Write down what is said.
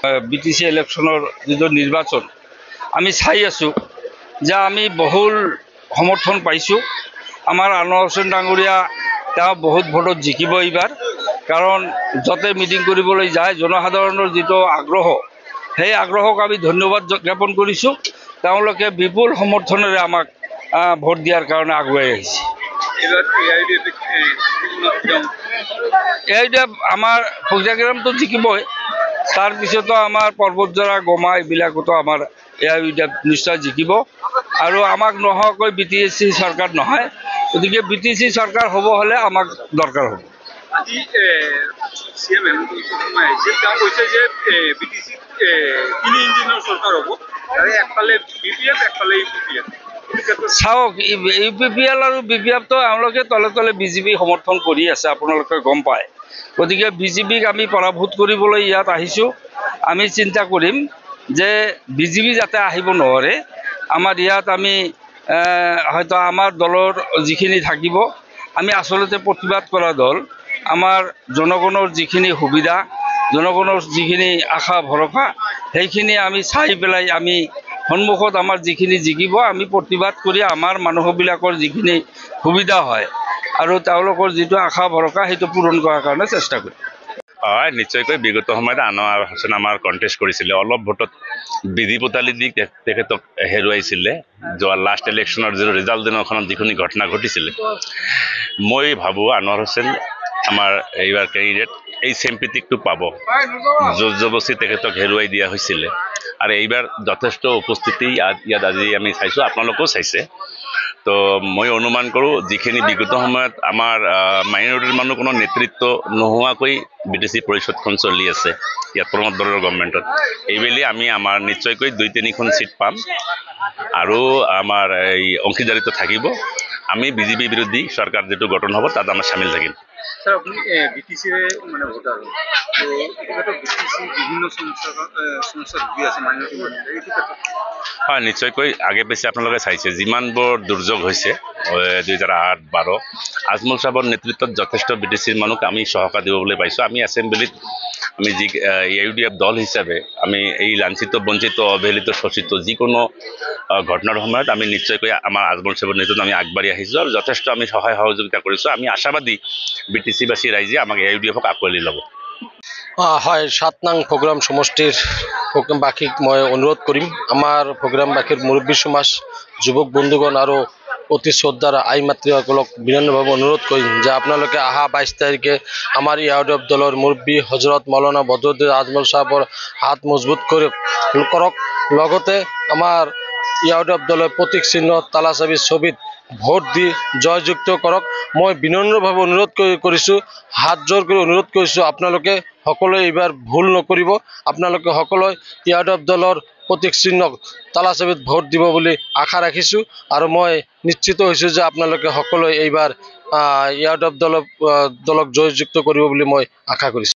BTC ইলেকশনৰ যিটো নিৰ্বাচন আমি চাই আছোঁ যে আমি বহুল সমৰ্থন পাইছোঁ। আমাৰ আনোৱাৰ হোসেন ডাঙৰীয়া তেওঁ বহুত ভোটত জিকিব এইবাৰ, কাৰণ য'তে মিটিং কৰিবলৈ যায় জনসাধাৰণৰ যিটো আগ্ৰহ, সেই আগ্ৰহক আমি ধন্যবাদ জ্ঞাপন কৰিছোঁ। তেওঁলোকে বিপুল সমৰ্থনেৰে আমাক ভোট দিয়াৰ কাৰণে আগুৱাই আহিছে। এতিয়া আমাৰ ফৈজাগ্ৰামটো জিকিবই, তাৰপিছতো আমাৰ পৰ্বতজৰা গমা এইবিলাকতো আমাৰ এআইইউডিএফ নিশ্চয় জিকিব। আৰু আমাক নোহোৱাকৈ বিটিচি চৰকাৰ নহয়, গতিকে বিটিচি চৰকাৰ হ'ব হ'লে আমাক দৰকাৰ হ'ব। আজি CM হেমন্ত বিশ্ব শৰ্মাই আহিছে, তেওঁ কৈছে যে বিটিচি 3 ইঞ্জিনৰ চৰকাৰ হ'ব, একফালে BPF একফালে UPPF। চাওক, UPPL আৰু BPFটো এওঁলোকে তলে তলে বিজেপি সমৰ্থন কৰি আছে, আপোনালোকে গম পায়। গতিকে বিজেপিক আমি পৰাভূত কৰিবলৈ ইয়াত আহিছোঁ। আমি চিন্তা কৰিম যে বিজেপি যাতে আহিব নোৱাৰে। আমাৰ ইয়াত আমি হয়তো আমাৰ দলৰ যিখিনি থাকিব, আমি আচলতে প্ৰতিবাদ কৰা দল। আমাৰ জনগণৰ যিখিনি সুবিধা, জনগণৰ যিখিনি আশা ভৰসা, সেইখিনি আমি চাই পেলাই আমি সন্মুখত আমাৰ যিখিনি জিকিব আমি প্ৰতিবাদ কৰি আমাৰ মানুহবিলাকৰ যিখিনি সুবিধা হয় আৰু তেওঁলোকৰ যিটো আশা ভৰসা সেইটো পূৰণ কৰাৰ কাৰণে চেষ্টা কৰিম। হয়, নিশ্চয়কৈ বিগত সময়ত আনোৱাৰ হোসেন আমাৰ কণ্টেষ্ট কৰিছিলে, অলপ ভোটত বিধি পতালি দি তেখেতক হেৰুৱাইছিলে। যোৱা লাষ্ট ইলেকশ্যনৰ যিটো ৰিজাল্ট দিনাখনত যিখিনি ঘটনা ঘটিছিলে, মই ভাবোঁ আনোৱাৰ হোসেন আমাৰ এইবাৰ কেণ্ডিডেট এই চেম্পিটিকটো পাব। জোৰ জবস্তি তেখেতক হেৰুৱাই দিয়া হৈছিলে আৰু এইবাৰ যথেষ্ট উপস্থিতি ইয়াত আজি আমি চাইছোঁ, আপোনালোকেও চাইছে। তো মই অনুমান কৰোঁ যিখিনি বিগত সময়ত আমাৰ মাইনৰিটিৰ মানুহ কোনো নেতৃত্ব নোহোৱাকৈ বিটিচি পৰিষদখন চলি আছে ইয়াত প্ৰমোদ বড়োৰ গভৰ্ণমেণ্টত, এইবেলি আমি আমাৰ নিশ্চয়কৈ 2-3খন চিট পাম আৰু আমাৰ এই অংশীদাৰিত্ব থাকিব। আমি বিজেপি বিৰোধী চৰকাৰ যিটো গঠন হ'ব তাত আমাৰ চামিল থাকিম। স্যার, আপনি বিটিসির মানে ভোটার, তো এটা বিটিসি বিভিন্ন সমস্যা ভুগি আছে মাইনরিটি মানুষ, এইটো ক্ষেত্ৰত হয়, নিশ্চয়কৈ আগে পিছে আপোনালোকে চাইছে যিমানবোৰ দুৰ্যোগ হৈছে 2008-12 আজমল সাহেবৰ নেতৃত্বত যথেষ্ট বিটিচিৰ মানুহক আমি সহকাৰ দিবলৈ পাইছোঁ। আমি এছেম্বলিত আমি যি এআইইউডিএফ দল হিচাপে আমি এই লাঞ্ছিত বঞ্চিত অৱহেলিত শোষিত যিকোনো ঘটনাৰ সময়ত আমি নিশ্চয়কৈ আমাৰ আজমল সাহেবৰ নেতৃত্বত আমি আগবাঢ়ি আহিছোঁ আৰু যথেষ্ট আমি সহায় সহযোগিতা কৰিছোঁ। আমি আশাবাদী বিটিচিবাসী ৰাইজে আমাক এআইইউডিএফক আঁকোৱালি ল'ব। হয়, 7 নং প্ৰগ্ৰাম সমষ্টিৰ প্ৰগ্ৰামবাসীক মই অনুৰোধ কৰিম, আমাৰ প্ৰগ্ৰামবাসীৰ মুৰব্বী সমাজ, যুৱক বন্ধুগণ আৰু অতি শ্ৰদ্ধাৰ আই মাতৃসকলক বিনম্ৰভাৱে অনুৰোধ কৰিম যে আপোনালোকে অহা 22 তাৰিখে আমাৰ এআইইউডিএফ দলৰ মুৰব্বী হজৰত মৌলানা বদৰুদ্দিন আজমল সাহেবৰ হাত মজবুত কৰক। লগতে আমাৰ এআইইউডিএফ দলৰ প্ৰতীক চিহ্ন তালাচাবি ছবিত ভোট দি জয়যুক্ত কৰক। মই বিনম্ৰভাৱে অনুৰোধ কৰিছোঁ, হাত জোৰ কৰি অনুৰোধ কৰিছোঁ, আপোনালোকে সকলোৱে এইবাৰ ভুল নকৰিব। আপোনালোকে সকলোৱে এআইইউডিএফ দলৰ প্ৰতীক চিহ্নক তালাচাবিত ভোট দিব বুলি আশা ৰাখিছোঁ আৰু মই নিশ্চিত হৈছোঁ যে আপোনালোকে সকলোৱে এইবাৰ এআইইউডিএফ দলক জয়যুক্ত কৰিব বুলি মই আশা কৰিছোঁ।